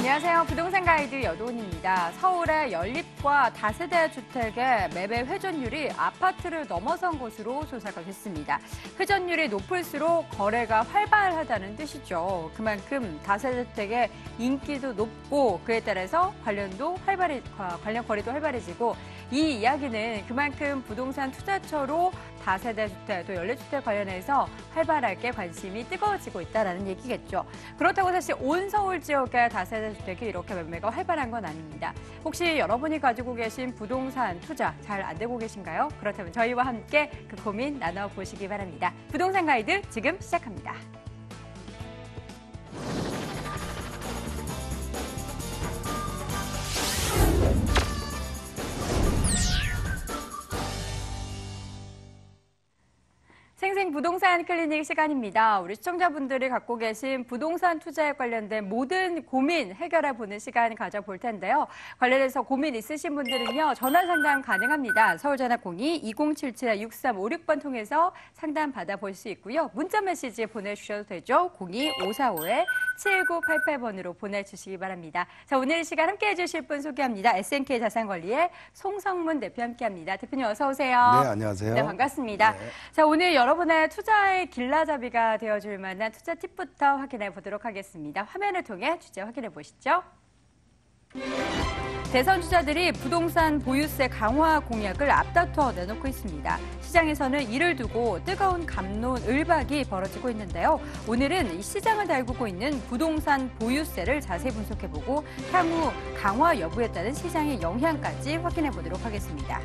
안녕하세요. 부동산 가이드 여도은입니다. 서울의 연립과 다세대 주택의 매매 회전율이 아파트를 넘어선 것으로 조사가 됐습니다. 회전율이 높을수록 거래가 활발하다는 뜻이죠. 그만큼 다세대 주택의 인기도 높고 그에 따라서 관련 거래도 활발해지고 이 이야기는 그만큼 부동산 투자처로 다세대 주택 또 연립주택 관련해서 활발하게 관심이 뜨거워지고 있다는 얘기겠죠. 그렇다고 사실 온 서울 지역의 다세대 주택이 이렇게 매매가 활발한 건 아닙니다. 혹시 여러분이 가지고 계신 부동산 투자 잘 안 되고 계신가요? 그렇다면 저희와 함께 그 고민 나눠보시기 바랍니다. 부동산 가이드 지금 시작합니다. 생생부동산 클리닉 시간입니다. 우리 시청자분들이 갖고 계신 부동산 투자에 관련된 모든 고민 해결해보는 시간 가져볼 텐데요. 관련해서 고민 있으신 분들은요. 전화 상담 가능합니다. 서울전화 02-2077-6356번 통해서 상담 받아볼 수 있고요. 문자 메시지 보내주셔도 되죠. 02-5452-7988번으로 보내주시기 바랍니다. 자, 오늘 이 시간 함께해 주실 분 소개합니다. SNK 자산관리의 송성문 대표 함께합니다. 대표님 어서 오세요. 네, 안녕하세요. 네, 반갑습니다. 네. 자, 오늘 여러분의 투자의 길라잡이가 되어줄 만한 투자 팁부터 확인해 보도록 하겠습니다. 화면을 통해 주제 확인해 보시죠. 대선 주자들이 부동산 보유세 강화 공약을 앞다퉈 내놓고 있습니다. 시장에서는 이를 두고 뜨거운 갑론 을박이 벌어지고 있는데요. 오늘은 이 시장을 달구고 있는 부동산 보유세를 자세히 분석해보고 향후 강화 여부에 따른 시장의 영향까지 확인해 보도록 하겠습니다.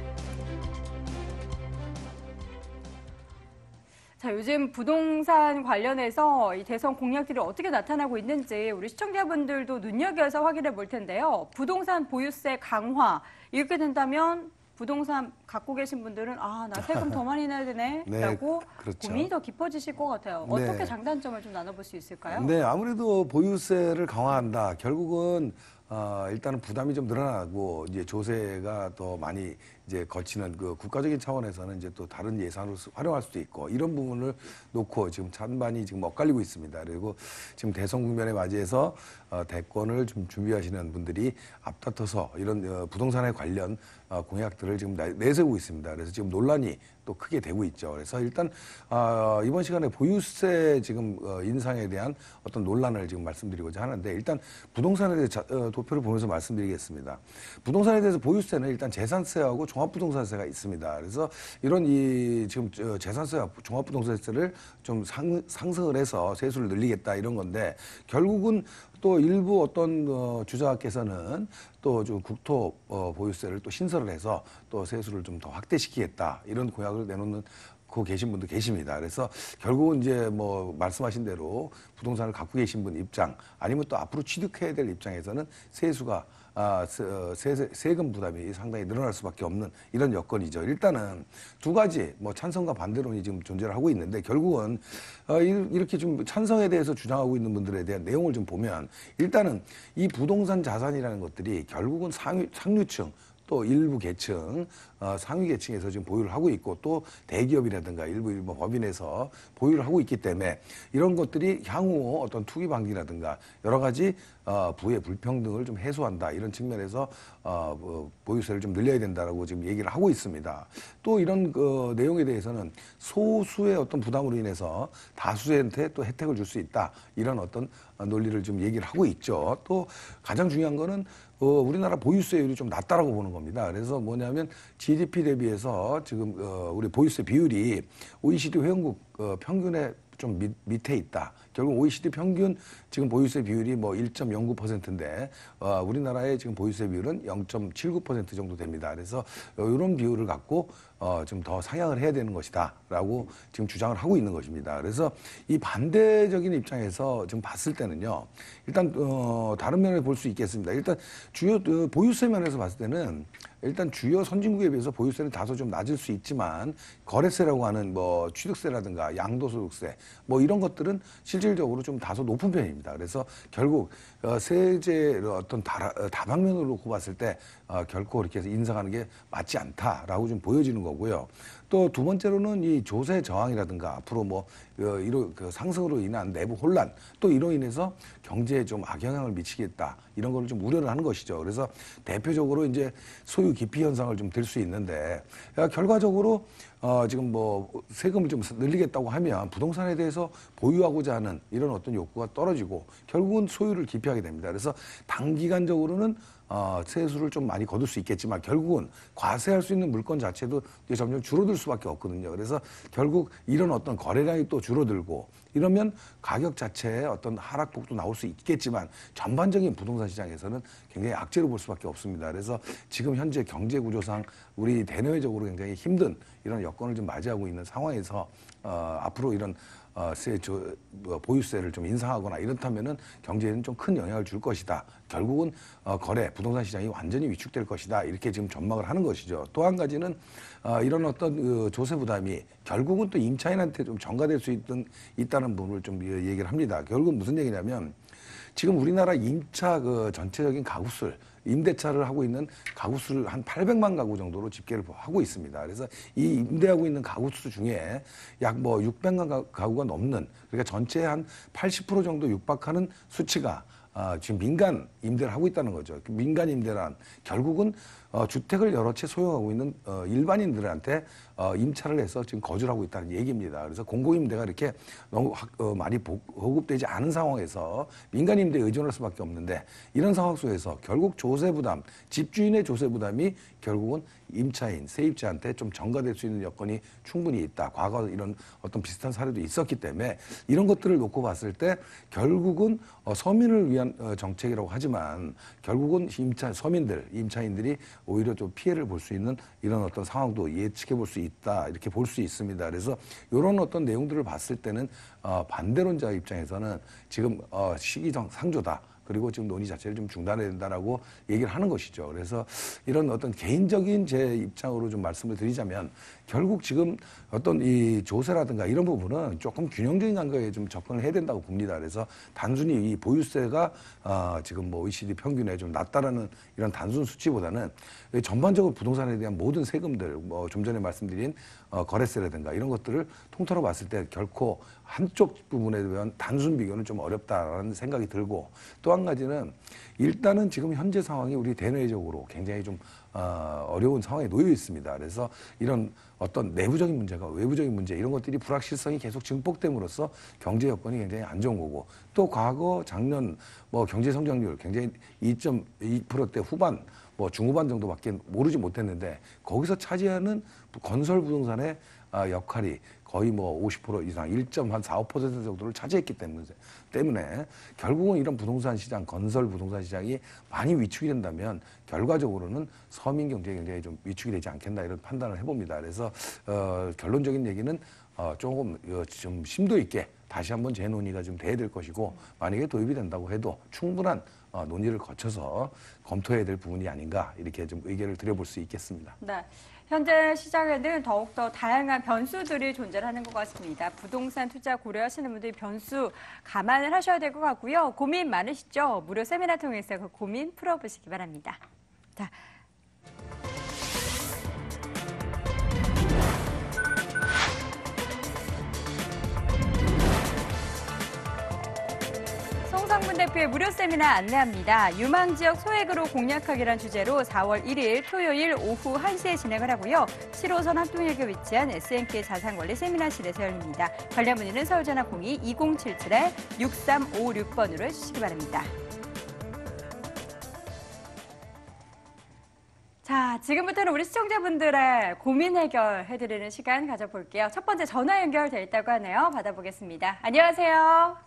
자, 요즘 부동산 관련해서 이 대선 공약들이 어떻게 나타나고 있는지 우리 시청자분들도 눈여겨서 확인해 볼 텐데요. 부동산 보유세 강화 이렇게 된다면 부동산 갖고 계신 분들은 나 세금 더 많이 내야 되네 라고 그렇죠. 고민이 더 깊어지실 것 같아요. 네. 어떻게 장단점을 좀 나눠볼 수 있을까요? 네, 아무래도 보유세를 강화한다. 결국은 일단은 부담이 좀 늘어나고 이제 조세가 더 많이 이제 거치는 그 국가적인 차원에서는 이제 또 다른 예산으로 활용할 수도 있고 이런 부분을 놓고 지금 찬반이 지금 엇갈리고 있습니다. 그리고 지금 대선 국면에 맞이해서 대권을 좀 준비하시는 분들이 앞다퉈서 이런 부동산에 관련 공약들을 지금 내세우고 있습니다. 그래서 지금 논란이 또 크게 되고 있죠. 그래서 일단 이번 시간에 보유세 지금 인상에 대한 어떤 논란을 지금 말씀드리고자 하는데 일단 부동산에 대해서 도표를 보면서 말씀드리겠습니다. 부동산에 대해서 보유세는 일단 재산세하고 종합부동산세가 있습니다. 그래서 이런 지금 재산세와 종합부동산세를 좀 상승을 해서 세수를 늘리겠다 이런 건데 결국은 또 일부 어떤 주자께서는 또 좀 국토 보유세를 또 신설을 해서 또 세수를 좀 더 확대시키겠다 이런 공약을 내놓는 계신 분도 계십니다. 그래서 결국은 이제 뭐 말씀하신 대로 부동산을 갖고 계신 분 입장 아니면 또 앞으로 취득해야 될 입장에서는 세수가 세금 부담이 상당히 늘어날 수밖에 없는 이런 여건이죠. 일단은 두 가지 뭐 찬성과 반대론이 지금 존재를 하고 있는데 결국은 이렇게 좀 찬성에 대해서 주장하고 있는 분들에 대한 내용을 좀 보면 일단은 이 부동산 자산이라는 것들이 결국은 상류층 또 일부 계층, 상위 계층에서 지금 보유를 하고 있고 또 대기업이라든가 일부 법인에서 보유를 하고 있기 때문에 이런 것들이 향후 어떤 투기 방지라든가 여러 가지 부의 불평등을 좀 해소한다 이런 측면에서 보유세를 좀 늘려야 된다라고 지금 얘기를 하고 있습니다. 또 이런 내용에 대해서는 소수의 어떤 부담으로 인해서 다수한테 또 혜택을 줄 수 있다 이런 어떤 논리를 좀 얘기를 하고 있죠. 또 가장 중요한 거는 우리나라 보유세율이 좀 낮다라고 보는 겁니다. 그래서 뭐냐면 GDP 대비해서 지금 우리 보유세 비율이 OECD 회원국 평균에 좀 밑에 있다. 결국 OECD 평균 지금 보유세 비율이 뭐 1.09%인데 우리나라의 지금 보유세 비율은 0.79% 정도 됩니다. 그래서 이런 비율을 갖고 좀 더 상향을 해야 되는 것이다라고 지금 주장을 하고 있는 것입니다. 그래서 이 반대적인 입장에서 지금 봤을 때는요. 일단 다른 면을 볼 수 있겠습니다. 일단 주요 보유세 면에서 봤을 때는 일단 주요 선진국에 비해서 보유세는 다소 좀 낮을 수 있지만 거래세라고 하는 뭐 취득세라든가 양도소득세 뭐 이런 것들은 실질적으로 좀 다소 높은 편입니다. 그래서 결국 세제 어떤 다방면으로 놓고 봤을 때 결코 그렇게 해서 인상하는 게 맞지 않다라고 좀 보여지는 거고요. 또 두 번째로는 이 조세 저항이라든가 앞으로 뭐 이런 그 상승으로 인한 내부 혼란 또 이로 인해서 경제에 좀 악영향을 미치겠다 이런 거를 좀 우려를 하는 것이죠. 그래서 대표적으로 이제 소유 기피 현상을 좀 들 수 있는데 결과적으로 지금 뭐 세금을 좀 늘리겠다고 하면 부동산에 대해서 보유하고자 하는 이런 어떤 욕구가 떨어지고 결국은 소유를 기피하게 됩니다. 그래서 단기간적으로는 세수를 좀 많이 거둘 수 있겠지만 결국은 과세할 수 있는 물건 자체도 이제 점점 줄어들 수밖에 없거든요. 그래서 결국 이런 어떤 거래량이 또 줄어들고 이러면 가격 자체에 어떤 하락폭도 나올 수 있겠지만 전반적인 부동산 시장에서는 굉장히 악재로 볼 수밖에 없습니다. 그래서 지금 현재 경제 구조상 우리 대내외적으로 굉장히 힘든 이런 여건을 좀 맞이하고 있는 상황에서 앞으로 이런 보유세를 좀 인상하거나 이렇다면은 경제에는 좀 큰 영향을 줄 것이다. 결국은 거래, 부동산 시장이 완전히 위축될 것이다. 이렇게 지금 전망을 하는 것이죠. 또 한 가지는 이런 어떤 조세 부담이 결국은 또 임차인한테 좀 전가될 수 있다는 부분을 좀 얘기를 합니다. 결국은 무슨 얘기냐면 지금 우리나라 임차 그 전체적인 가구수를 임대차를 하고 있는 가구수를 한 800만 가구 정도로 집계를 하고 있습니다. 그래서 이 임대하고 있는 가구수 중에 약 뭐 600만 가구가 넘는 그러니까 전체의 한 80% 정도 육박하는 수치가 지금 민간 임대를 하고 있다는 거죠. 민간 임대란 결국은 주택을 여러 채 소유하고 있는 일반인들한테 임차를 해서 지금 거주를 하고 있다는 얘기입니다. 그래서 공공임대가 이렇게 너무 많이 보급되지 않은 상황에서 민간임대에 의존할 수밖에 없는데 이런 상황 속에서 결국 조세 부담, 집주인의 조세 부담이 결국은 임차인, 세입자한테 좀 전가될 수 있는 여건이 충분히 있다. 과거 이런 어떤 비슷한 사례도 있었기 때문에 이런 것들을 놓고 봤을 때 결국은 서민을 위한 정책이라고 하지만 결국은 서민들, 임차인들이 오히려 좀 피해를 볼 수 있는 이런 어떤 상황도 예측해 볼 수 있다. 이렇게 볼 수 있습니다. 그래서 이런 어떤 내용들을 봤을 때는 반대론자 입장에서는 지금 시기상조다. 그리고 지금 논의 자체를 좀 중단해야 된다라고 얘기를 하는 것이죠. 그래서 이런 어떤 개인적인 제 입장으로 좀 말씀을 드리자면 결국 지금 어떤 이 조세라든가 이런 부분은 조금 균형적인 관계에 좀 접근을 해야 된다고 봅니다. 그래서 단순히 이 보유세가 지금 뭐 OECD 평균에 좀 낮다라는 이런 단순 수치보다는 전반적으로 부동산에 대한 모든 세금들, 뭐 좀 전에 말씀드린 거래세라든가 이런 것들을 통틀어 봤을 때 결코 한쪽 부분에 대한 단순 비교는 좀 어렵다라는 생각이 들고 또 한 가지는 일단은 지금 현재 상황이 우리 대내적으로 굉장히 좀 어려운 상황에 놓여 있습니다. 그래서 이런 어떤 내부적인 문제가 외부적인 문제 이런 것들이 불확실성이 계속 증폭됨으로써 경제 여건이 굉장히 안 좋은 거고 또 과거 작년 뭐 경제 성장률 굉장히 2.2%대 후반 뭐 중후반 정도밖에 오르지 못했는데 거기서 차지하는 건설 부동산의 역할이 거의 뭐 50% 이상 1.45% 정도를 차지했기 때문에 결국은 이런 부동산 시장, 건설 부동산 시장이 많이 위축이 된다면 결과적으로는 서민 경제에 굉장히 좀 위축이 되지 않겠나 이런 판단을 해봅니다. 그래서 결론적인 얘기는 조금 좀 심도 있게 다시 한번 재논의가 좀 돼야 될 것이고 만약에 도입이 된다고 해도 충분한 논의를 거쳐서 검토해야 될 부분이 아닌가 이렇게 좀 의견을 드려볼 수 있겠습니다. 네. 현재 시장에는 더욱더 다양한 변수들이 존재하는 것 같습니다. 부동산 투자 고려하시는 분들이 변수 감안을 하셔야 될 것 같고요. 고민 많으시죠? 무료 세미나 통해서 그 고민 풀어보시기 바랍니다. 자. 송성문 대표의 무료 세미나 안내합니다. 유망 지역 소액으로 공략하기란 주제로 4월 1일 토요일 오후 1시에 진행을 하고요. 7호선 합동역에 위치한 S&P 자산관리 세미나실에서 열립니다. 관련 문의는 서울전화 02-2077-6356번으로 해주시기 바랍니다. 자, 지금부터는 우리 시청자분들의 고민 해결해드리는 시간 가져볼게요. 첫 번째 전화 연결돼 있다고 하네요. 받아보겠습니다. 안녕하세요.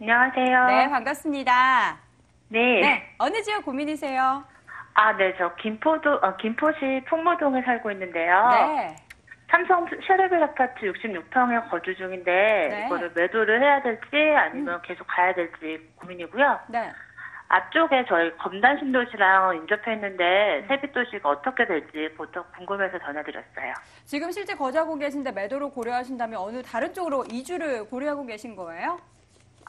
안녕하세요. 네, 반갑습니다. 네. 네, 어느 지역 고민이세요? 네, 저 김포시 풍무동에 살고 있는데요. 네. 삼성 쉐레빌 아파트 66평에 거주 중인데 네. 이거를 매도를 해야 될지 아니면 계속 가야 될지 고민이고요. 네. 앞쪽에 저희 검단 신도시랑 인접해 있는데 세빛도시가 어떻게 될지 보통 궁금해서 전화드렸어요. 지금 실제 거주하고 계신데 매도를 고려하신다면 어느 다른 쪽으로 이주를 고려하고 계신 거예요?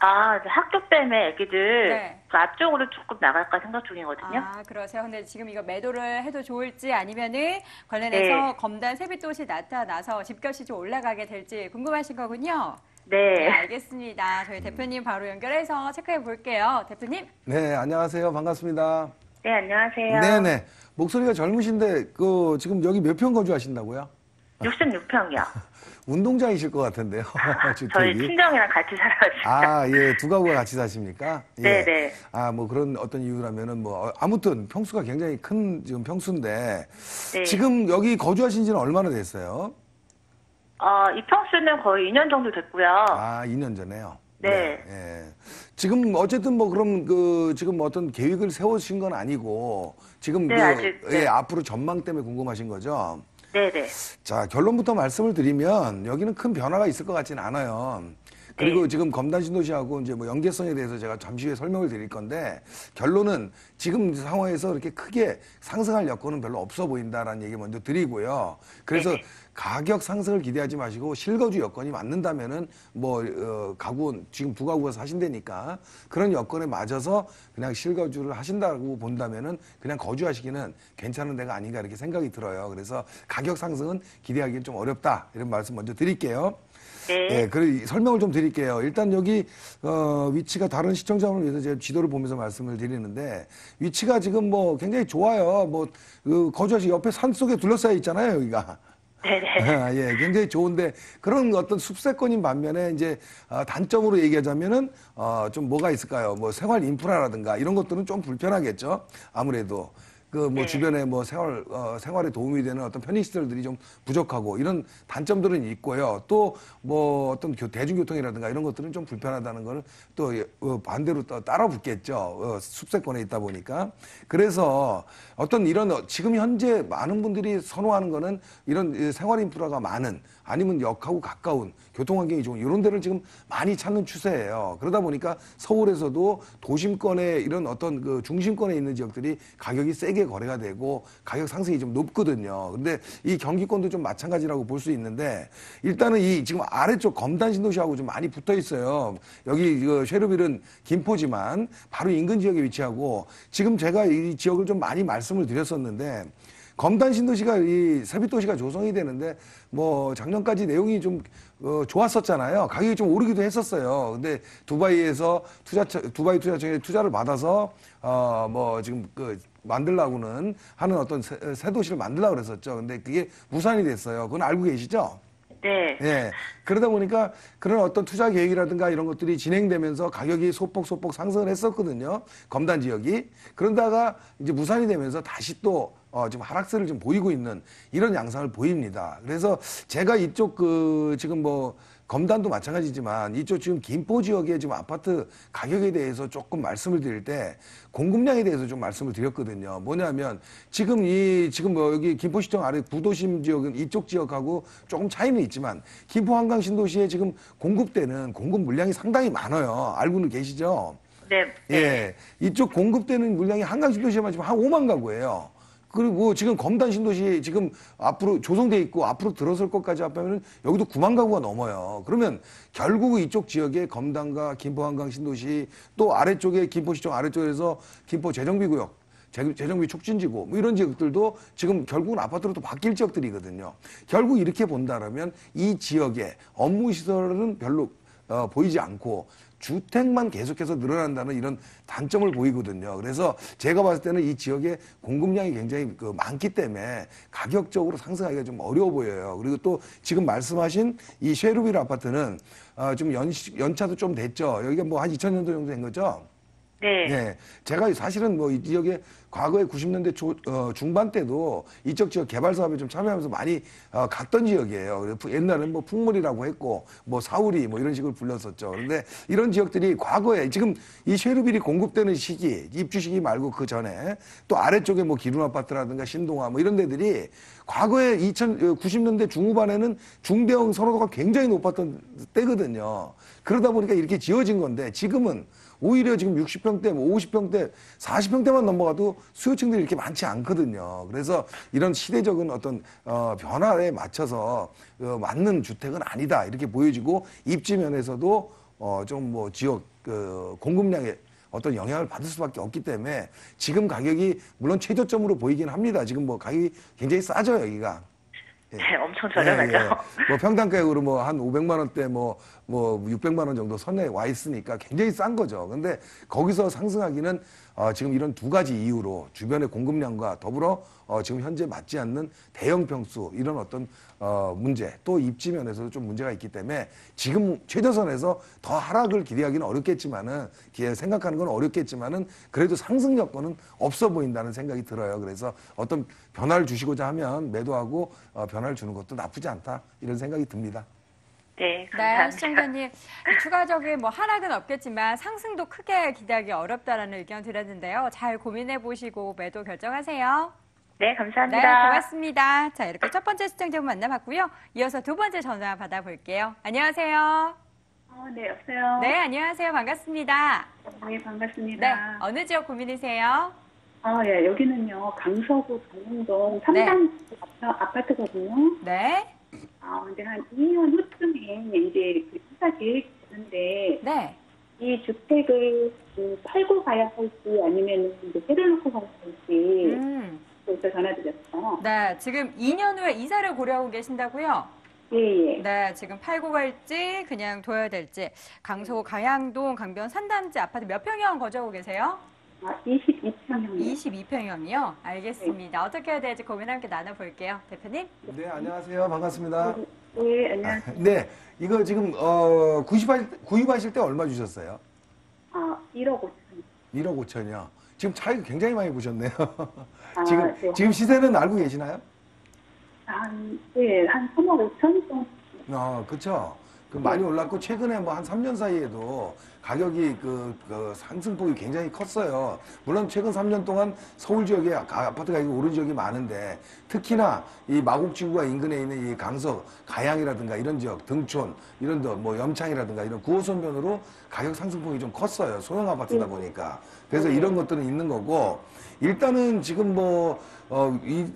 아, 이제 학교 때문에 애기들 네. 그 앞쪽으로 조금 나갈까 생각 중이거든요. 아, 그러세요. 근데 지금 이거 매도를 해도 좋을지 아니면은 관련해서 네. 검단 세빛도시 나타나서 집값이 좀 올라가게 될지 궁금하신 거군요. 네. 네, 알겠습니다. 저희 대표님 바로 연결해서 체크해 볼게요. 대표님. 네, 안녕하세요. 반갑습니다. 네, 안녕하세요. 네네. 목소리가 젊으신데, 지금 여기 몇 평 거주하신다고요? 66평이요. 운동장이실 것 같은데요. 저희 주택이. 친정이랑 같이 살아가지고. 아, 예. 두 가구가 같이 사십니까? 예. 네네. 아, 뭐 그런 어떤 이유라면은 아무튼 평수가 굉장히 큰 지금 평수인데, 네. 지금 여기 거주하신 지는 얼마나 됐어요? 이 평수는 거의 2년 정도 됐고요. 아, 2년 전에요. 네. 예. 지금 어쨌든 뭐 그럼 지금 어떤 계획을 세우신 건 아니고 지금 네, 아직, 네. 예, 앞으로 전망 때문에 궁금하신 거죠? 네네. 자, 결론부터 말씀을 드리면 여기는 큰 변화가 있을 것 같지는 않아요. 그리고 네. 지금 검단 신도시하고 이제 뭐 연계성에 대해서 제가 잠시 후에 설명을 드릴 건데 결론은 지금 상황에서 이렇게 크게 상승할 여건은 별로 없어 보인다라는 얘기 먼저 드리고요. 그래서 네네. 가격 상승을 기대하지 마시고 실거주 여건이 맞는다면은 가구 지금 두 가구가 사신다니까 그런 여건에 맞아서 그냥 실거주를 하신다고 본다면은 그냥 거주하시기는 괜찮은 데가 아닌가 이렇게 생각이 들어요. 그래서 가격 상승은 기대하기는 좀 어렵다 이런 말씀 먼저 드릴게요. 네. 예, 그래 설명을 좀 드릴게요. 일단 여기 위치가 다른 시청자분을 위해서 제가 지도를 보면서 말씀을 드리는데 위치가 지금 뭐 굉장히 좋아요. 거주하시 옆에 산 속에 둘러싸여 있잖아요, 여기가. 네네. 예, 굉장히 좋은데 그런 어떤 숲세권인 반면에 이제 단점으로 얘기하자면은 좀 뭐가 있을까요? 뭐 생활 인프라라든가 이런 것들은 좀 불편하겠죠. 아무래도. 네. 주변에 생활에 도움이 되는 어떤 편의시설들이 좀 부족하고 이런 단점들은 있고요. 또 어떤 대중교통이라든가 이런 것들은 좀 불편하다는 거는 또 반대로 또 따라 붙겠죠. 숲세권에 있다 보니까. 그래서 어떤 지금 현재 많은 분들이 선호하는 거는 이런 생활 인프라가 많은 아니면 역하고 가까운 교통환경이 좋은 이런 데를 지금 많이 찾는 추세예요. 그러다 보니까 서울에서도 도심권에 이런 어떤 중심권에 있는 지역들이 가격이 세게 거래가 되고 가격 상승이 좀 높거든요. 근데 이 경기권도 좀 마찬가지라고 볼 수 있는데 일단은 이 지금 아래쪽 검단 신도시하고 좀 많이 붙어 있어요. 여기 쉐르빌은 김포지만 바로 인근 지역에 위치하고 지금 제가 이 지역을 좀 많이 말씀을 드렸었는데 검단 신도시가 이 세빛도시가 조성이 되는데 작년까지 내용이 좀 좋았었잖아요. 가격이 좀 오르기도 했었어요. 근데 두바이 투자청에 투자를 받아서 지금 만들라고는 하는 어떤 새 도시를 만들라고 그랬었죠. 근데 그게 무산이 됐어요. 그건 알고 계시죠? 네. 예. 그러다 보니까 그런 어떤 투자 계획이라든가 이런 것들이 진행되면서 가격이 소폭 상승을 했었거든요. 검단 지역이. 그러다가 이제 무산이 되면서 다시 또 지금 하락세를 좀 보이고 있는 이런 양상을 보입니다. 그래서 제가 이쪽 지금 검단도 마찬가지지만 이쪽 지금 김포 지역의 지금 아파트 가격에 대해서 조금 말씀을 드릴 때 공급량에 대해서 좀 말씀을 드렸거든요. 뭐냐면 지금 여기 김포시청 아래 구도심 지역은 이쪽 지역하고 조금 차이는 있지만 김포 한강 신도시에 지금 공급되는 공급 물량이 상당히 많아요. 알고는 계시죠? 네. 예. 이쪽 공급되는 물량이 한강 신도시에만 지금 한 5만 가구예요. 그리고 지금 검단 신도시 지금 앞으로 조성돼 있고 앞으로 들어설 것까지 합하면 여기도 9만 가구가 넘어요. 그러면 결국 이쪽 지역에 검단과 김포 한강 신도시 또 아래쪽에 김포시청 아래쪽에서 김포 재정비구역 재정비 촉진지구 이런 지역들도 지금 결국은 아파트로 또 바뀔 지역들이거든요. 결국 이렇게 본다라면 이 지역의 업무 시설은 별로 보이지 않고 주택만 계속해서 늘어난다는 이런 단점을 보이거든요. 그래서 제가 봤을 때는 이 지역의 공급량이 굉장히 많기 때문에 가격적으로 상승하기가 좀 어려워 보여요. 그리고 또 지금 말씀하신 이 쉐르빌 아파트는 좀 연차도 좀 됐죠. 여기가 한 2000년도 정도 된 거죠. 네. 네. 제가 사실은 이 지역에 과거에 90년대 중반 때도 이쪽 지역 개발 사업에 좀 참여하면서 많이 갔던 지역이에요. 그래서 옛날에는 풍물이라고 했고 사우리 이런 식으로 불렀었죠. 그런데 이런 지역들이 과거에 지금 이 쉐르빌이 공급되는 시기, 입주 시기 말고 그 전에 또 아래쪽에 기룸 아파트라든가 신동아 이런 데들이 과거에 90년대 중후반에는 중대형 선호도가 굉장히 높았던 때거든요. 그러다 보니까 이렇게 지어진 건데 지금은 오히려 지금 60평대, 50평대, 40평대만 넘어가도 수요층들이 이렇게 많지 않거든요. 그래서 이런 시대적인 어떤 변화에 맞춰서 맞는 주택은 아니다 이렇게 보여지고 입지 면에서도 좀 뭐 지역 그 공급량에 어떤 영향을 받을 수밖에 없기 때문에 지금 가격이 물론 최저점으로 보이긴 합니다. 지금 뭐 가격이 굉장히 싸죠, 여기가. 예. 네, 엄청 저렴하죠. 뭐 평당 가격으로 뭐 한 500만 원대 뭐 600만 원 정도 선에 와 있으니까 굉장히 싼 거죠. 근데 거기서 상승하기는 지금 이런 두 가지 이유로 주변의 공급량과 더불어 지금 현재 맞지 않는 대형 평수 이런 어떤 문제 또 입지 면에서도 좀 문제가 있기 때문에 지금 최저선에서 더 하락을 기대하기는 어렵겠지만은 생각하는 건 어렵겠지만은 그래도 상승 여건은 없어 보인다는 생각이 들어요. 그래서 어떤 변화를 주시고자 하면 매도하고 변화를 주는 것도 나쁘지 않다 이런 생각이 듭니다. 네, 네, 감사합니다. 시청자님. 추가적인 뭐 하락은 없겠지만 상승도 크게 기대하기 어렵다라는 의견 드렸는데요. 잘 고민해 보시고 매도 결정하세요. 네, 네, 감사합니다. 고맙습니다. 자, 이렇게 첫 번째 시청자분 만나봤고요. 이어서 두 번째 전화 받아볼게요. 안녕하세요. 네, 여보세요. 네, 안녕하세요. 반갑습니다. 네, 네, 반갑습니다. 어느 지역 고민이세요? 예, 여기는요, 강서구 정릉동 네. 3단 아파트거든요. 네, 근데 한 2년 후쯤에 이제 그 투자 계획이 있는데, 네. 이 주택을 팔고 가야 할지 아니면 이제 세를 놓고 가야 할지, 그래서 전화드렸어요. 네, 지금 2년 후에 이사를 고려하고 계신다고요? 예, 예. 네, 지금 팔고 갈지 그냥 둬야 될지. 강서구 가양동 강변 산단지 아파트 몇 평형 거주하고 계세요? 22평형이요. 22평형이요? 알겠습니다. 어떻게 해야 될지 고민 함께 나눠볼게요. 대표님? 네, 안녕하세요. 반갑습니다. 네, 안녕하세요. 네, 이거 지금 구입하실 때 얼마 주셨어요? 1억 5천. 1억 5천이요. 지금 차이가 굉장히 많이 보셨네요. 네. 지금 시세는 알고 계시나요? 한 3억 5천 정도. 그렇죠. 그 많이 올랐고 최근에 뭐 한 3년 사이에도 가격이 그 상승폭이 굉장히 컸어요. 물론 최근 3년 동안 서울 지역에 아파트 가격이 오른 지역이 많은데 특히나 이 마곡지구가 인근에 있는 이 강서 가양이라든가 이런 지역 등촌 이런 데 뭐 염창이라든가 이런 9호선변으로 가격 상승폭이 좀 컸어요. 소형 아파트다 보니까. 그래서 이런 것들은 있는 거고 일단은 지금 뭐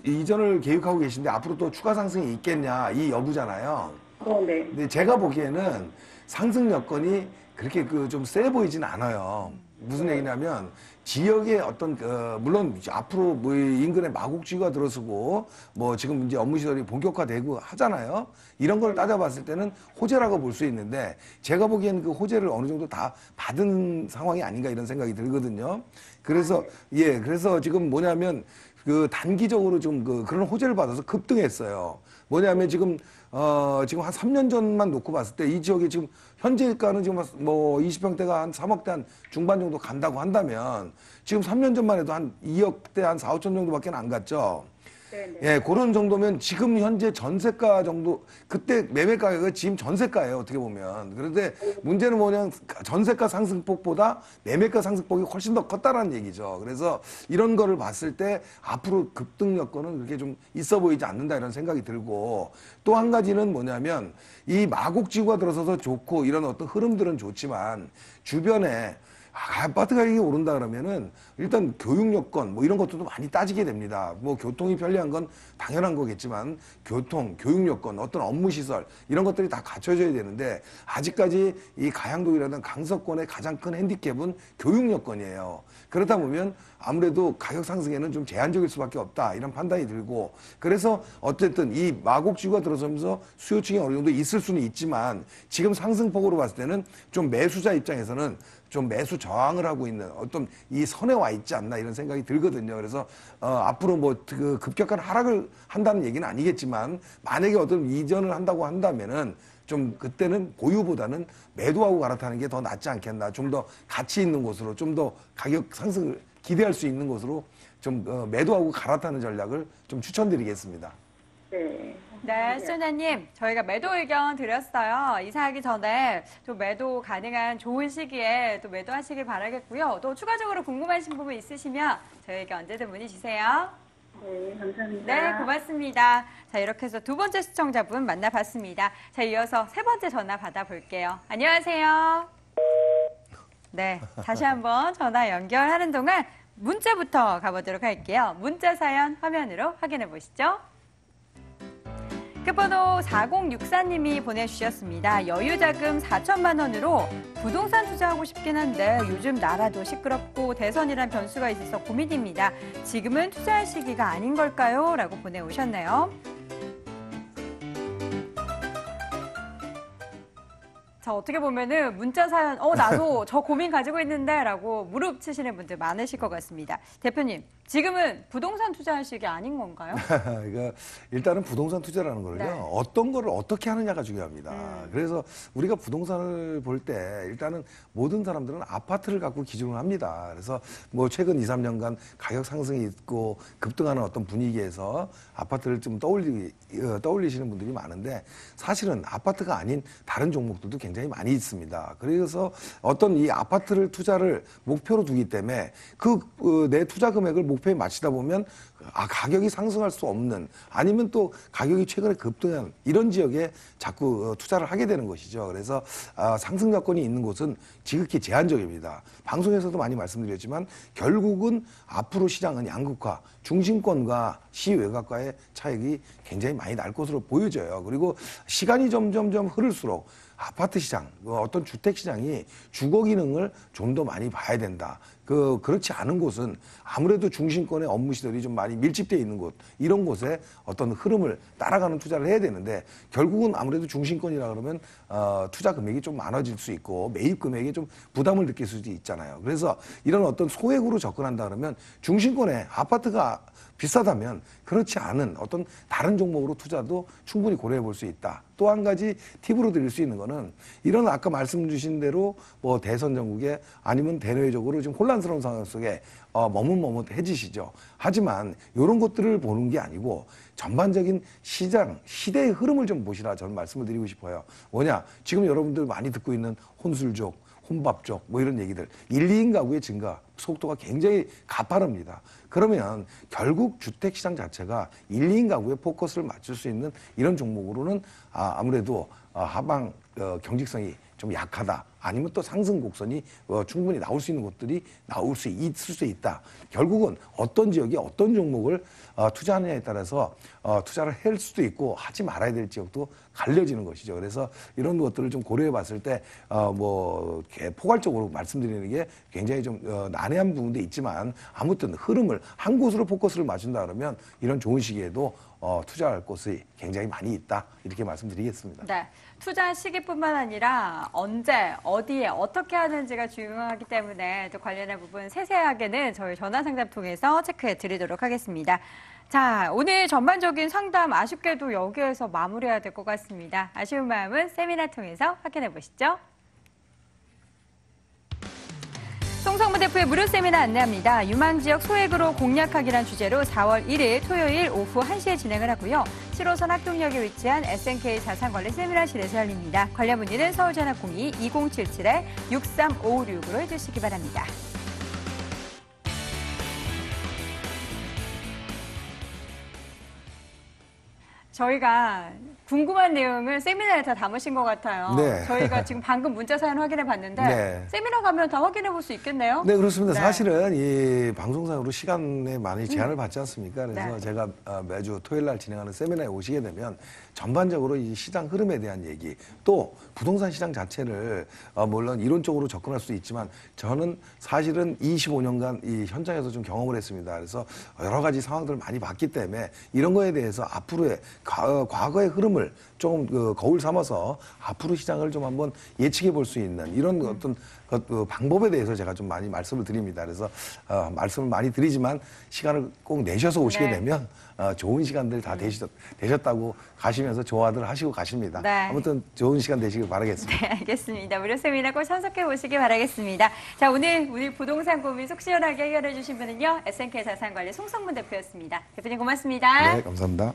이전을 계획하고 계신데 앞으로 또 추가 상승이 있겠냐 이 여부잖아요. 네. 근데 제가 보기에는 상승 여건이 그렇게 좀 세 보이진 않아요. 무슨 얘기냐면 지역의 어떤 물론 이제 앞으로 뭐 인근에 마곡지구가 들어서고 뭐 지금 이제 업무 시설이 본격화되고 하잖아요. 이런 걸 따져봤을 때는 호재라고 볼 수 있는데 제가 보기에는 그 호재를 어느 정도 다 받은 상황이 아닌가 이런 생각이 들거든요. 그래서 그래서 지금 뭐냐면 그 단기적으로 좀 그런 호재를 받아서 급등했어요. 뭐냐면 지금 지금 한 3년 전만 놓고 봤을 때 이 지역에 지금 현재가는 지금 뭐 20평대가 한 3억대 한 중반 정도 간다고 한다면 지금 3년 전만 해도 한 2억대 한 4, 5천 정도밖에 안 갔죠. 네네. 예, 그런 정도면 지금 현재 전세가 정도, 그때 매매 가격은 지금 전세가예요, 어떻게 보면. 그런데 문제는 뭐냐면 전세가 상승폭보다 매매가 상승폭이 훨씬 더 컸다라는 얘기죠. 그래서 이런 거를 봤을 때 앞으로 급등 여건은 그렇게 좀 있어 보이지 않는다 이런 생각이 들고 또 한 가지는 뭐냐면 이 마곡지구가 들어서서 좋고 이런 어떤 흐름들은 좋지만 주변에 아파트 가격이 오른다 그러면은 일단 교육 여건 뭐 이런 것들도 많이 따지게 됩니다. 뭐 교통이 편리한 건 당연한 거겠지만 교육 여건, 어떤 업무 시설 이런 것들이 다 갖춰져야 되는데 아직까지 이 가양동이라든 강서권의 가장 큰 핸디캡은 교육 여건이에요. 그렇다 보면 아무래도 가격 상승에는 좀 제한적일 수밖에 없다 이런 판단이 들고 그래서 어쨌든 이 마곡지구가 들어서면서 수요층이 어느 정도 있을 수는 있지만 지금 상승폭으로 봤을 때는 좀 매수자 입장에서는 좀 매수 저항을 하고 있는 어떤 이 선에 와 있지 않나 이런 생각이 들거든요. 그래서 앞으로 뭐 그 급격한 하락을 한다는 얘기는 아니겠지만 만약에 어떤 이전을 한다고 한다면은 좀 그때는 보유보다는 매도하고 갈아타는 게 더 낫지 않겠나. 좀 더 가치 있는 곳으로 좀 더 가격 상승을 기대할 수 있는 곳으로 좀 매도하고 갈아타는 전략을 좀 추천드리겠습니다. 네. 네, 시청자님, 저희가 매도 의견 드렸어요. 이사하기 전에 좀 매도 가능한 좋은 시기에 또 매도하시길 바라겠고요. 또 추가적으로 궁금하신 부분 있으시면 저희에게 언제든 문의 주세요. 네, 감사합니다. 네, 고맙습니다. 자, 이렇게 해서 두 번째 시청자분 만나봤습니다. 자, 이어서 세 번째 전화 받아볼게요. 안녕하세요. 네, 다시 한번 전화 연결하는 동안 문자부터 가보도록 할게요. 문자 사연 화면으로 확인해 보시죠. 끝번호 4064님이 보내주셨습니다. 여유자금 4천만 원으로 부동산 투자하고 싶긴 한데 요즘 나라도 시끄럽고 대선이란 변수가 있어서 고민입니다. 지금은 투자할 시기가 아닌 걸까요? 라고 보내오셨네요. 자, 어떻게 보면은 문자 사연, 나도 저 고민 가지고 있는데 라고 무릎 치시는 분들 많으실 것 같습니다. 대표님, 지금은 부동산 투자할 시기 아닌 건가요? 그러니까 일단은 부동산 투자라는 거는요. 네. 어떤 거를 어떻게 하느냐가 중요합니다. 그래서 우리가 부동산을 볼 때 일단은 모든 사람들은 아파트를 갖고 기준을 합니다. 그래서 뭐 최근 2, 3년간 가격 상승이 있고 급등하는 어떤 분위기에서 아파트를 좀 떠올리시는 분들이 많은데 사실은 아파트가 아닌 다른 종목들도 굉장히 많이 있습니다. 그래서 어떤 이 아파트를 투자를 목표로 두기 때문에 내 투자 금액을 목표에 맞추다 보면 가격이 상승할 수 없는 아니면 또 가격이 최근에 급등한 이런 지역에 자꾸 투자를 하게 되는 것이죠. 그래서 상승 여건이 있는 곳은 지극히 제한적입니다. 방송에서도 많이 말씀드렸지만 결국은 앞으로 시장은 양극화, 중심권과 시외곽과의 차익이 굉장히 많이 날 것으로 보여져요. 그리고 시간이 점점 흐를수록 아파트 시장, 어떤 주택 시장이 주거 기능을 좀 더 많이 봐야 된다. 그렇지 않은 곳은 아무래도 중심권의 업무 시설이 좀 많이 밀집되어 있는 곳, 이런 곳에 어떤 흐름을 따라가는 투자를 해야 되는데 결국은 아무래도 중심권이라 그러면 투자 금액이 좀 많아질 수 있고 매입 금액에 좀 부담을 느낄 수도 있잖아요. 그래서 이런 어떤 소액으로 접근한다 그러면 중심권에 아파트가 비싸다면 그렇지 않은 어떤 다른 종목으로 투자도 충분히 고려해 볼 수 있다. 또 한 가지 팁으로 드릴 수 있는 거는 이런 아까 말씀 주신 대로 뭐 대선 전국에 아니면 대내외적으로 지금 혼란스러운 상황 속에 머뭇머뭇해지시죠. 하지만 이런 것들을 보는 게 아니고 전반적인 시장, 시대의 흐름을 좀 보시라 저는 말씀을 드리고 싶어요. 뭐냐, 지금 여러분들 많이 듣고 있는 혼술족, 혼밥족 뭐 이런 얘기들 1, 2인 가구의 증가 속도가 굉장히 가파릅니다. 그러면 결국 주택시장 자체가 1, 2인 가구에 포커스를 맞출 수 있는 이런 종목으로는 아무래도 하방 경직성이 좀 약하다. 아니면 또 상승 곡선이 충분히 나올 수 있는 곳들이 나올 수 있을 수 있다. 결국은 어떤 지역에 어떤 종목을 투자하느냐에 따라서 투자를 할 수도 있고 하지 말아야 될 지역도 갈려지는 것이죠. 그래서 이런 것들을 좀 고려해 봤을 때 포괄적으로 말씀드리는 게 굉장히 좀 난해한 부분도 있지만 아무튼 흐름을 한 곳으로 포커스를 맞춘다 그러면 이런 좋은 시기에도 투자할 곳이 굉장히 많이 있다. 이렇게 말씀드리겠습니다. 네. 투자 시기뿐만 아니라 언제, 어디에, 어떻게 하는지가 중요하기 때문에 또 관련한 부분 세세하게는 저희 전화 상담 통해서 체크해 드리도록 하겠습니다. 자, 오늘 전반적인 상담 아쉽게도 여기에서 마무리해야 될 것 같습니다. 아쉬운 마음은 세미나 통해서 확인해 보시죠. 송성문 대표의 무료 세미나 안내합니다. 유망지역 소액으로 공략하기란 주제로 4월 1일 토요일 오후 1시에 진행을 하고요. 7호선 학동역에 위치한 SNK 자산관리 세미나실에서 열립니다. 관련 문의는 서울전화 02-2077-6356으로 해주시기 바랍니다. 저희가 궁금한 내용을 세미나에 다 담으신 것 같아요. 네. 저희가 지금 방금 문자 사연 확인해 봤는데 네. 세미나 가면 다 확인해 볼 수 있겠네요. 네, 그렇습니다. 네. 사실은 이 방송상으로 시간에 많이 제한을 받지 않습니까? 그래서 네. 제가 매주 토요일 날 진행하는 세미나에 오시게 되면 전반적으로 이 시장 흐름에 대한 얘기, 또 부동산 시장 자체를 물론 이론적으로 접근할 수도 있지만 저는 사실은 25년간 이 현장에서 좀 경험을 했습니다. 그래서 여러 가지 상황들을 많이 봤기 때문에 이런 거에 대해서 앞으로의 과거의 흐름을 조금 거울 삼아서 앞으로 시장을 좀 한번 예측해 볼 수 있는 이런 어떤 방법에 대해서 제가 좀 많이 말씀을 드립니다. 그래서 말씀을 많이 드리지만 시간을 꼭 내셔서 오시게 네. 되면 좋은 시간들 다 되셨다고 가시면서 좋아들 하시고 가십니다. 네. 아무튼 좋은 시간 되시길 바라겠습니다. 네, 알겠습니다. 무료 세미나 꼭 참석해 보시기 바라겠습니다. 자, 오늘 우리 부동산 고민 속 시원하게 해결해 주신 분은요. SNK 자산관리 송성문 대표였습니다. 대표님 고맙습니다. 네, 감사합니다.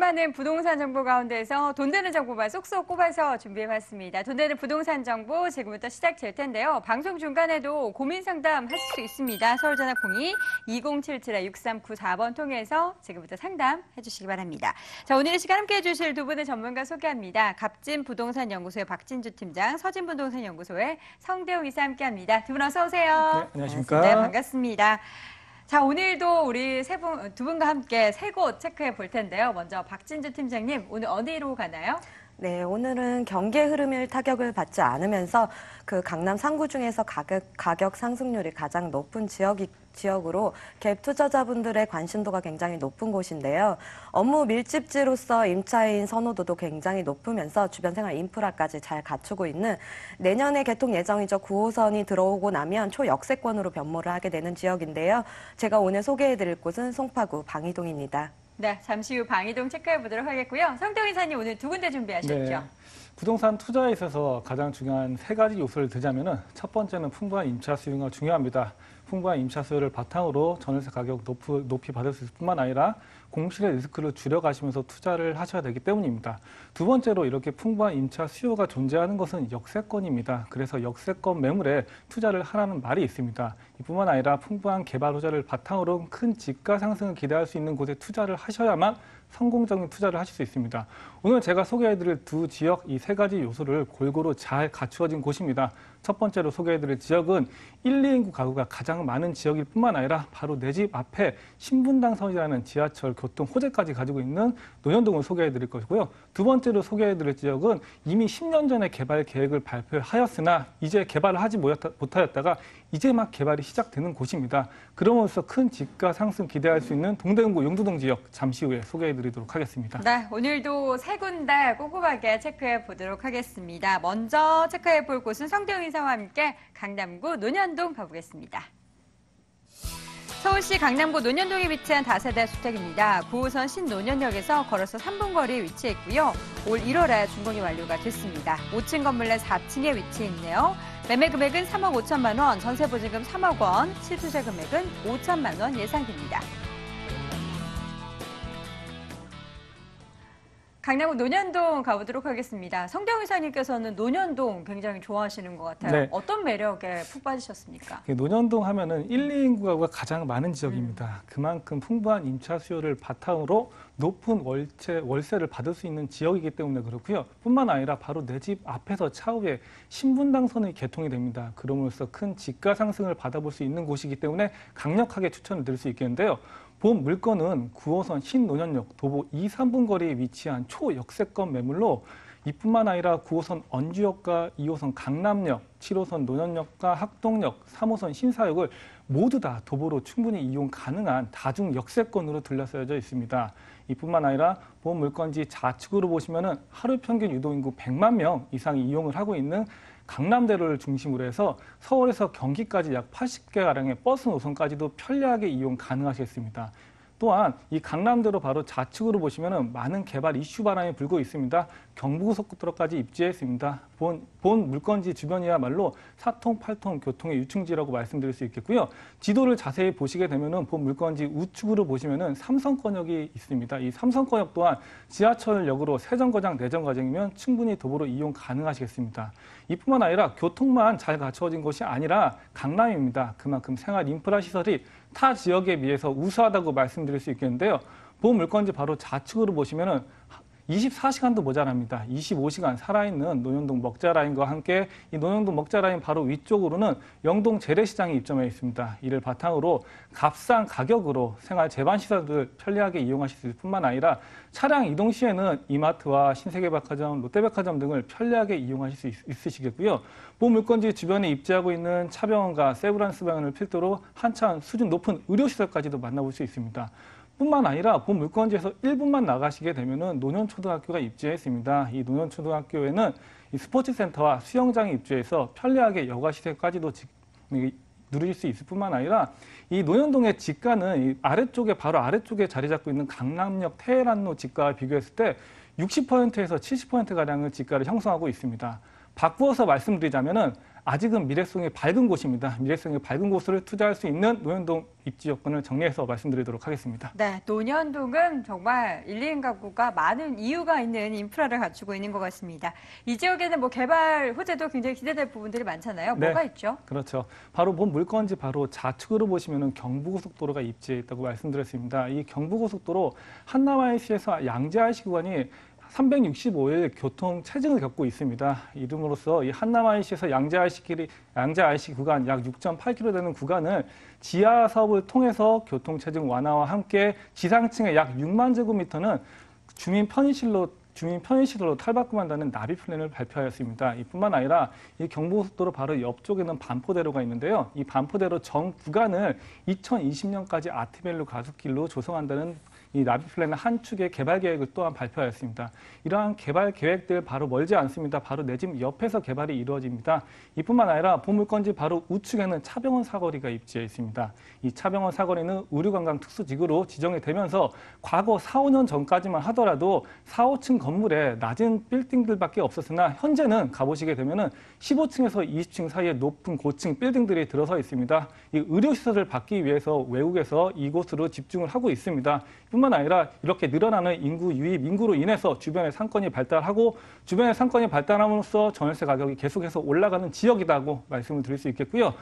많은 부동산 정보 가운데서 돈 되는 정보만 쏙쏙 꼽아서 준비해봤습니다. 돈 되는 부동산 정보 지금부터 시작될 텐데요. 방송 중간에도 고민 상담 하실 수 있습니다. 서울전화 02-2077-6394번 통해서 지금부터 상담해 주시기 바랍니다. 자, 오늘 이 시간 함께해 주실 두 분의 전문가 소개합니다. 갑진 부동산 연구소의 박진주 팀장, 서진 부동산 연구소의 성대웅 이사 함께합니다. 두 분 어서 오세요. 네, 안녕하십니까. 네, 반갑습니다. 자, 오늘도 우리 두 분과 함께 세 곳 체크해 볼 텐데요. 먼저 박진주 팀장님, 오늘 어디로 가나요? 네, 오늘은 경기의 흐름을 타격을 받지 않으면서 그 강남 3구 중에서 가격 상승률이 가장 높은 지역으로 갭 투자자분들의 관심도가 굉장히 높은 곳인데요. 업무 밀집지로서 임차인 선호도도 굉장히 높으면서 주변 생활 인프라까지 잘 갖추고 있는 내년에 개통 예정이죠. 9호선이 들어오고 나면 초역세권으로 변모를 하게 되는 지역인데요. 제가 오늘 소개해드릴 곳은 송파구 방이동입니다. 네, 잠시 후 방이동 체크해 보도록 하겠고요. 성대웅 이사님 오늘 두 군데 준비하셨죠? 네, 부동산 투자에 있어서 가장 중요한 세 가지 요소를 들자면은 첫 번째는 풍부한 임차 수요가 중요합니다. 풍부한 임차 수요를 바탕으로 전월세 가격 높이 받을 수 있을 뿐만 아니라 공실의 리스크를 줄여가시면서 투자를 하셔야 되기 때문입니다. 두 번째로 이렇게 풍부한 임차 수요가 존재하는 것은 역세권입니다. 그래서 역세권 매물에 투자를 하라는 말이 있습니다. 이뿐만 아니라 풍부한 개발 호재를 바탕으로 큰 집가 상승을 기대할 수 있는 곳에 투자를 하셔야만 성공적인 투자를 하실 수 있습니다. 오늘 제가 소개해드릴 두 지역, 이 세 가지 요소를 골고루 잘 갖추어진 곳입니다. 첫 번째로 소개해드릴 지역은 1, 2인구 가구가 가장 많은 지역일 뿐만 아니라 바로 내 집 앞에 신분당선이라는 지하철 교통 호재까지 가지고 있는 논현동을 소개해드릴 것이고요. 두 번째로 소개해드릴 지역은 이미 10년 전에 개발 계획을 발표하였으나 이제 개발을 하지 못하였다가 이제 막 개발이 시작되는 곳입니다. 그러면서 큰 집가 상승 기대할 수 있는 동대문구 용두동 지역 잠시 후에 소개해드리도록 하겠습니다. 네, 오늘도 세 군데 꼼꼼하게 체크해 보도록 하겠습니다. 먼저 체크해 볼 곳은 성대웅 이사와 함께 강남구 논현동 가보겠습니다. 서울시 강남구 논현동에 위치한 다세대 주택입니다. 9호선 신논현역에서 걸어서 3분 거리에 위치해 있고요. 올 1월에 준공이 완료가 됐습니다. 5층 건물 내 4층에 위치해 있네요. 매매 금액은 3억 5천만 원, 전세 보증금 3억 원, 실투자 금액은 5천만 원 예상됩니다. 강남구 논현동 가보도록 하겠습니다. 성대웅 이사님께서는 논현동 굉장히 좋아하시는 것 같아요. 네. 어떤 매력에 푹 빠지셨습니까? 논현동 하면은 1, 2인구 가구가 가장 많은 지역입니다. 그만큼 풍부한 임차 수요를 바탕으로 높은 월세를 받을 수 있는 지역이기 때문에 그렇고요. 뿐만 아니라 바로 내 집 앞에서 차후에 신분당선이 개통이 됩니다. 그럼으로써 큰 집가 상승을 받아볼 수 있는 곳이기 때문에 강력하게 추천을 드릴 수 있겠는데요. 본 물건은 9호선 신논현역 도보 2, 3분 거리에 위치한 초역세권 매물로 이뿐만 아니라 9호선 언주역과 2호선 강남역, 7호선 논현역과 학동역, 3호선 신사역을 모두 다 도보로 충분히 이용 가능한 다중 역세권으로 둘러싸여져 있습니다. 이뿐만 아니라 본 물건지 좌측으로 보시면은 하루 평균 유도인구 100만 명 이상이 이용을 하고 있는 강남대로를 중심으로 해서 서울에서 경기까지 약 80개가량의 버스 노선까지도 편리하게 이용 가능하시겠습니다. 또한 이 강남대로 바로 좌측으로 보시면은 많은 개발 이슈 바람이 불고 있습니다. 경부고속도로까지 입지해 있습니다. 본 물건지 주변이야말로 4통, 8통 교통의 유충지라고 말씀드릴 수 있겠고요. 지도를 자세히 보시게 되면은 본 물건지 우측으로 보시면은 삼성권역이 있습니다. 이 삼성권역 또한 지하철역으로 세정거장, 내정거장이면 충분히 도보로 이용 가능하시겠습니다. 이뿐만 아니라 교통만 잘 갖추어진 것이 아니라 강남입니다. 그만큼 생활 인프라 시설이 타 지역에 비해서 우수하다고 말씀드릴 수 있겠는데요. 본 물건지 바로 좌측으로 보시면은 24시간도 모자랍니다. 25시간 살아있는 논현동 먹자라인과 함께 이 논현동 먹자라인 바로 위쪽으로는 영동 재래시장이 입점해 있습니다. 이를 바탕으로 값싼 가격으로 생활 제반 시설을 편리하게 이용하실 수 있을 뿐만 아니라 차량 이동 시에는 이마트와 신세계백화점, 롯데백화점 등을 편리하게 이용하실 수 있으시겠고요. 본 물건지 주변에 입지하고 있는 차병원과 세브란스 병원을 필두로 한참 수준 높은 의료시설까지도 만나볼 수 있습니다. 뿐만 아니라 본 물건지에서 1분만 나가시게 되면은 논현초등학교가 입지해 있습니다. 이 논현초등학교에는 이 스포츠센터와 수영장이 입주해서 편리하게 여가 시설까지도 누릴 수 있을 뿐만 아니라 이 논현동의 집가는 이 바로 아래쪽에 자리 잡고 있는 강남역 테헤란로 집가와 비교했을 때 60%에서 70%가량의 집가를 형성하고 있습니다. 바꾸어서 말씀드리자면은 아직은 미래성이 밝은 곳입니다. 미래성이 밝은 곳을 투자할 수 있는 노년동 입지 여건을 정리해서 말씀드리도록 하겠습니다. 네, 노년동은 정말 1, 2인 가구가 많은 이유가 있는 인프라를 갖추고 있는 것 같습니다. 이 지역에는 뭐 개발 호재도 굉장히 기대될 부분들이 많잖아요. 네, 뭐가 있죠? 그렇죠. 바로 본 물건지 바로 좌측으로 보시면 경부고속도로가 입지해 있다고 말씀드렸습니다. 이 경부고속도로 한남-IC에서 양재-IC 구간이 365일 교통 체증을 겪고 있습니다. 이름으로써 이 한남-IC에서 양재-IC 구간 약 6.8km 되는 구간을 지하 사업을 통해서 교통 체증 완화와 함께 지상층의 약 6만 제곱미터는 주민 편의시설로 탈바꿈한다는 나비 플랜을 발표하였습니다. 이뿐만 아니라 이 경부고속도로 바로 옆쪽에는 반포대로가 있는데요. 이 반포대로 전 구간을 2020년까지 아트밸리 가속길로 조성한다는 이 나비 플랜의 한 축의 개발 계획을 또한 발표하였습니다. 이러한 개발 계획들 바로 멀지 않습니다. 바로 내 집 옆에서 개발이 이루어집니다. 이뿐만 아니라 보물건지 바로 우측에는 차병원 사거리가 입지해 있습니다. 이 차병원 사거리는 의료관광 특수지구로 지정이 되면서 과거 4, 5년 전까지만 하더라도 4, 5층 건물에 낮은 빌딩들밖에 없었으나 현재는 가보시게 되면은 15층에서 20층 사이에 높은 고층 빌딩들이 들어서 있습니다. 이 의료시설을 받기 위해서 외국에서 이곳으로 집중을 하고 있습니다. 뿐만 아니라 이렇게 늘어나는 인구 유입, 인구로 인해서 주변의 상권이 발달하고 주변의 상권이 발달함으로써 전월세 가격이 계속해서 올라가는 지역이라고 말씀을 드릴 수 있겠고요.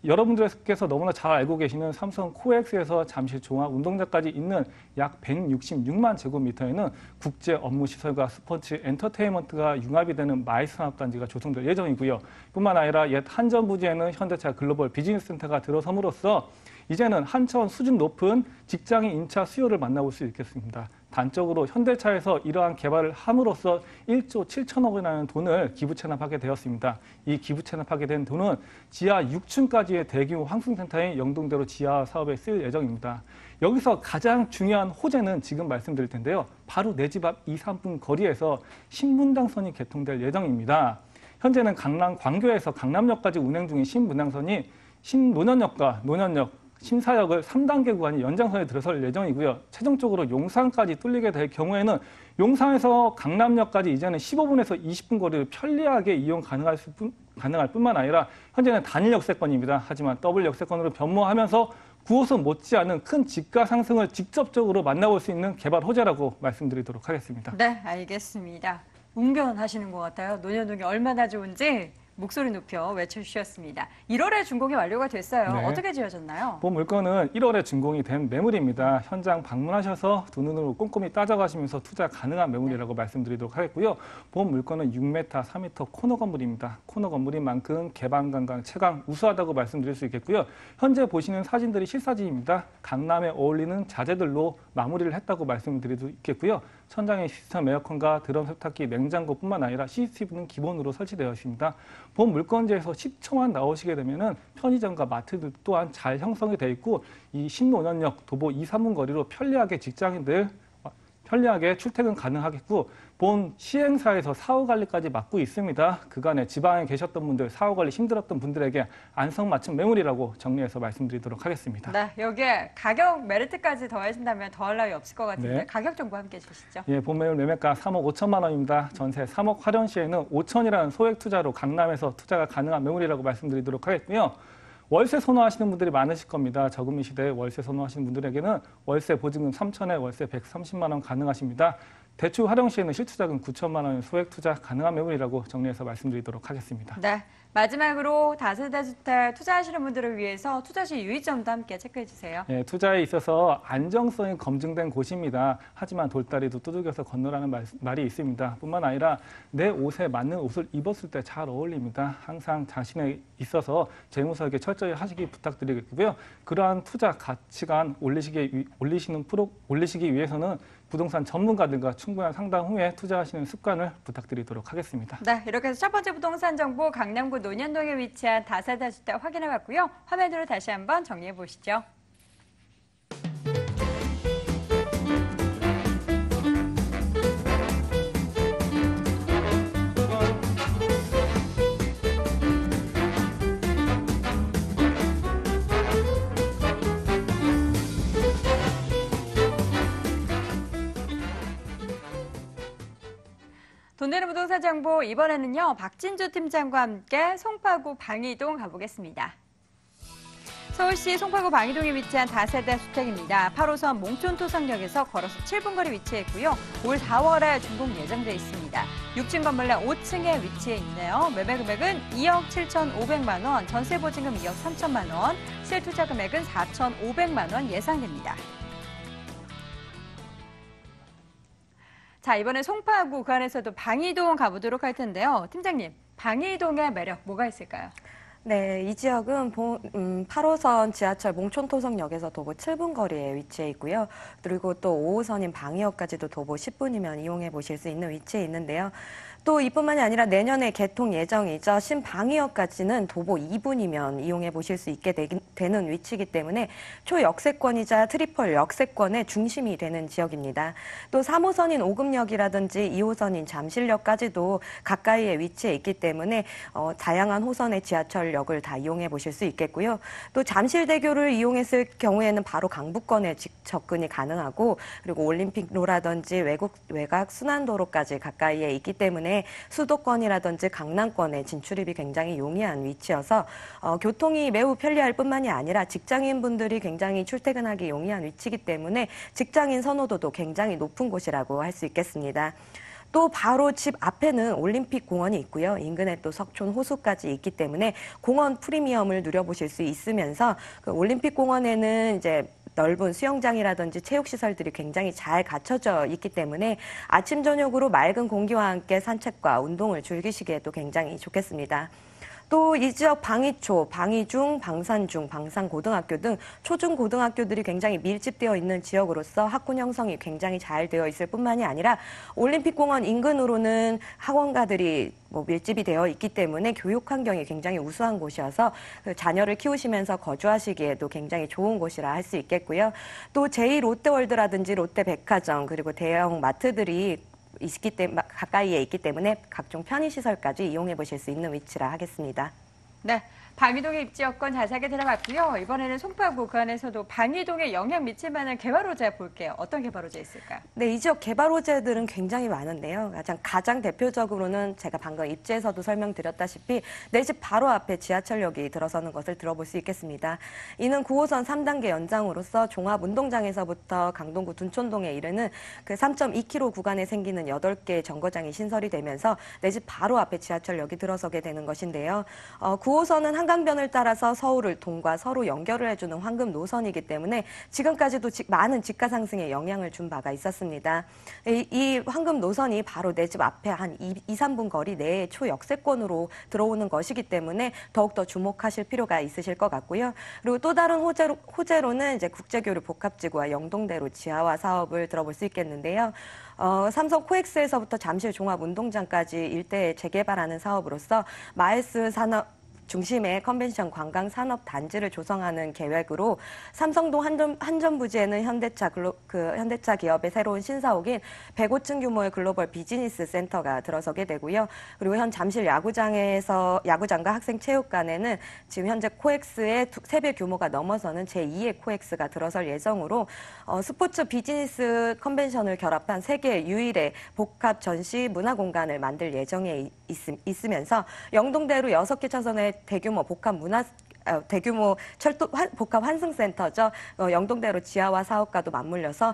여러분들께서 너무나 잘 알고 계시는 삼성 코엑스에서 잠실 종합 운동장까지 있는 약 166만 제곱미터에는 국제 업무시설과 스포츠 엔터테인먼트가 융합이 되는 마이스산업단지가 조성될 예정이고요. 뿐만 아니라 옛 한전부지에는 현대차 글로벌 비즈니스센터가 들어섬으로써 이제는 한 차원 수준 높은 직장인 임차 수요를 만나볼 수 있겠습니다. 단적으로 현대차에서 이러한 개발을 함으로써 1조 7천억 원이라는 돈을 기부 체납하게 되었습니다. 이 기부 체납하게 된 돈은 지하 6층까지의 대규모 환승센터인 영동대로 지하 사업에 쓰일 예정입니다. 여기서 가장 중요한 호재는 지금 말씀드릴 텐데요. 바로 내 집 앞 2, 3분 거리에서 신분당선이 개통될 예정입니다. 현재는 강남 광교에서 강남역까지 운행 중인 신분당선이 신노년역과 노년역, 신사역을 3단계 구간이 연장선에 들어설 예정이고요. 최종적으로 용산까지 뚫리게 될 경우에는 용산에서 강남역까지 이제는 15분에서 20분 거리를 편리하게 이용 가능할 뿐만 아니라 현재는 단일 역세권입니다. 하지만 더블 역세권으로 변모하면서 9호선 못지않은 큰 집가 상승을 직접적으로 만나볼 수 있는 개발 호재라고 말씀드리도록 하겠습니다. 네, 알겠습니다. 운변하시는 것 같아요. 노년동이 얼마나 좋은지 목소리 높여 외쳐주셨습니다. 1월에 준공이 완료가 됐어요. 네. 어떻게 지어졌나요? 본 물건은 1월에 준공이 된 매물입니다. 현장 방문하셔서 두 눈으로 꼼꼼히 따져가시면서 투자 가능한 매물이라고 말씀드리도록 하겠고요. 본 물건은 6m, 4m 코너 건물입니다. 코너 건물인 만큼 개방감과 채광 우수하다고 말씀드릴 수 있겠고요. 현재 보시는 사진들이 실사진입니다. 강남에 어울리는 자재들로 마무리를 했다고 말씀드릴 수 있겠고요. 천장에 시스템 에어컨과 드럼 세탁기, 냉장고뿐만 아니라 CCTV는 기본으로 설치되어 있습니다. 본 물건지에서 10초만 나오시게 되면은 편의점과 마트들 또한 잘 형성이 되어 있고 이 신노년역 도보 2, 3분 거리로 편리하게 직장인들 편리하게 출퇴근 가능하겠고 본 시행사에서 사후관리까지 맡고 있습니다. 그간에 지방에 계셨던 분들, 사후관리 힘들었던 분들에게 안성맞춤 매물이라고 정리해서 말씀드리도록 하겠습니다. 네, 여기에 가격 메리트까지 더하신다면 더할 나위 없을 것 같은데 네. 가격 정보 함께 해주시죠. 예, 본 매물 매매가 3억 5천만 원입니다. 전세 3억 활용 시에는 5천이라는 소액 투자로 강남에서 투자가 가능한 매물이라고 말씀드리도록 하겠고요. 월세 선호하시는 분들이 많으실 겁니다. 저금리 시대에 월세 선호하시는 분들에게는 월세 보증금 3천에 월세 130만 원 가능하십니다. 대출 활용 시에는 실투자금 9천만 원 소액 투자 가능한 매물이라고 정리해서 말씀드리도록 하겠습니다. 네, 마지막으로 다세대 주택 투자하시는 분들을 위해서 투자 시 유의점도 함께 체크해 주세요. 예, 투자에 있어서 안정성이 검증된 곳입니다. 하지만 돌다리도 두들겨서 건너라는 말이 있습니다. 뿐만 아니라 내 옷에 맞는 옷을 입었을 때 잘 어울립니다. 항상 자신에 있어서 재무설계 철저히 하시기 부탁드리겠고요. 그러한 투자 가치관 올리시기 위해서는 부동산 전문가들과 충분한 상담 후에 투자하시는 습관을 부탁드리도록 하겠습니다. 네, 이렇게 해서 첫 번째 부동산 정보 강남구 논현동에 위치한 다세대 주택 확인해봤고요. 화면으로 다시 한번 정리해 보시죠. 돈 되는 부동산 정보 이번에는요. 박진주 팀장과 함께 송파구 방이동 가보겠습니다. 서울시 송파구 방이동에 위치한 다세대 주택입니다. 8호선 몽촌토성역에서 걸어서 7분 거리 위치해 있고요. 올 4월에 준공 예정돼 있습니다. 6층 건물 내 5층에 위치해 있네요. 매매 금액은 2억 7,500만 원, 전세 보증금 2억 3천만 원, 실투자 금액은 4,500만 원 예상됩니다. 자, 이번에 송파구 그 안에서도 방이동 가보도록 할 텐데요. 팀장님, 방이동의 매력 뭐가 있을까요? 네, 이 지역은 8호선 지하철 몽촌토성역에서 도보 7분 거리에 위치해 있고요. 그리고 또 5호선인 방이역까지도 도보 10분이면 이용해 보실 수 있는 위치에 있는데요. 또 이뿐만이 아니라 내년에 개통 예정이죠. 신방위역까지는 도보 2분이면 이용해 보실 수 있게 되는 위치이기 때문에 초역세권이자 트리플 역세권의 중심이 되는 지역입니다. 또 3호선인 오금역이라든지 2호선인 잠실역까지도 가까이에 위치해 있기 때문에 다양한 호선의 지하철역을 다 이용해 보실 수 있겠고요. 또 잠실대교를 이용했을 경우에는 바로 강북권에 접근이 가능하고 그리고 올림픽로라든지 외곽 순환도로까지 가까이에 있기 때문에 수도권이라든지 강남권에 진출입이 굉장히 용이한 위치여서 교통이 매우 편리할 뿐만이 아니라 직장인분들이 굉장히 출퇴근하기 용이한 위치이기 때문에 직장인 선호도도 굉장히 높은 곳이라고 할 수 있겠습니다. 또 바로 집 앞에는 올림픽 공원이 있고요. 인근에 또 석촌 호수까지 있기 때문에 공원 프리미엄을 누려보실 수 있으면서 그 올림픽 공원에는 이제 넓은 수영장이라든지 체육시설들이 굉장히 잘 갖춰져 있기 때문에 아침, 저녁으로 맑은 공기와 함께 산책과 운동을 즐기시기에도 굉장히 좋겠습니다. 또 이 지역 방이초, 방이중, 방산중, 방산고등학교 등 초중고등학교들이 굉장히 밀집되어 있는 지역으로서 학군 형성이 굉장히 잘 되어 있을 뿐만이 아니라 올림픽공원 인근으로는 학원가들이 밀집이 되어 있기 때문에 교육 환경이 굉장히 우수한 곳이어서 자녀를 키우시면서 거주하시기에도 굉장히 좋은 곳이라 할 수 있겠고요. 또 제2롯데월드라든지 롯데백화점 그리고 대형 마트들이 가까이에 있기 때문에 각종 편의시설까지 이용해 보실 수 있는 위치라 하겠습니다. 네, 방이동의 입지 여건 자세하게 들어봤고요. 이번에는 송파구 그 안에서도 방이동에 영향 미칠 만한 개발 호재 볼게요. 어떤 개발 호재 있을까요? 네, 이 지역 개발 호재들은 굉장히 많은데요. 가장 대표적으로는 제가 방금 입지에서도 설명드렸다시피 내 집 바로 앞에 지하철역이 들어서는 것을 들어볼 수 있겠습니다. 이는 9호선 3단계 연장으로서 종합운동장에서부터 강동구 둔촌동에 이르는 그 3.2km 구간에 생기는 8개의 정거장이 신설이 되면서 내 집 바로 앞에 지하철역이 들어서게 되는 것인데요. 9호선은 한강변을 따라서 서울을 동과 서로 연결을 해주는 황금 노선이기 때문에 지금까지도 많은 집가 상승에 영향을 준 바가 있었습니다. 이 황금 노선이 바로 내 집 앞에 한 2-3분 거리 내에 초역세권으로 들어오는 것이기 때문에 더욱더 주목하실 필요가 있으실 것 같고요. 그리고 또 다른 호재로는 이제 국제교류 복합지구와 영동대로 지하화 사업을 들어볼 수 있겠는데요. 삼성 코엑스에서부터 잠실 종합운동장까지 일대에 재개발하는 사업으로서 마에스 산업 중심의 컨벤션 관광 산업 단지를 조성하는 계획으로 삼성동 한전부지에는 현대차 기업의 새로운 신사옥인 105층 규모의 글로벌 비즈니스 센터가 들어서게 되고요. 그리고 현 잠실 야구장과 학생체육관에는 지금 현재 코엑스의 3배 규모가 넘어서는 제2의 코엑스가 들어설 예정으로 스포츠 비즈니스 컨벤션을 결합한 세계 유일의 복합 전시 문화공간을 만들 예정에 있으면서 영동대로 6개 차선의 대규모 복합 환승센터죠. 영동대로 지하화 사업과도 맞물려서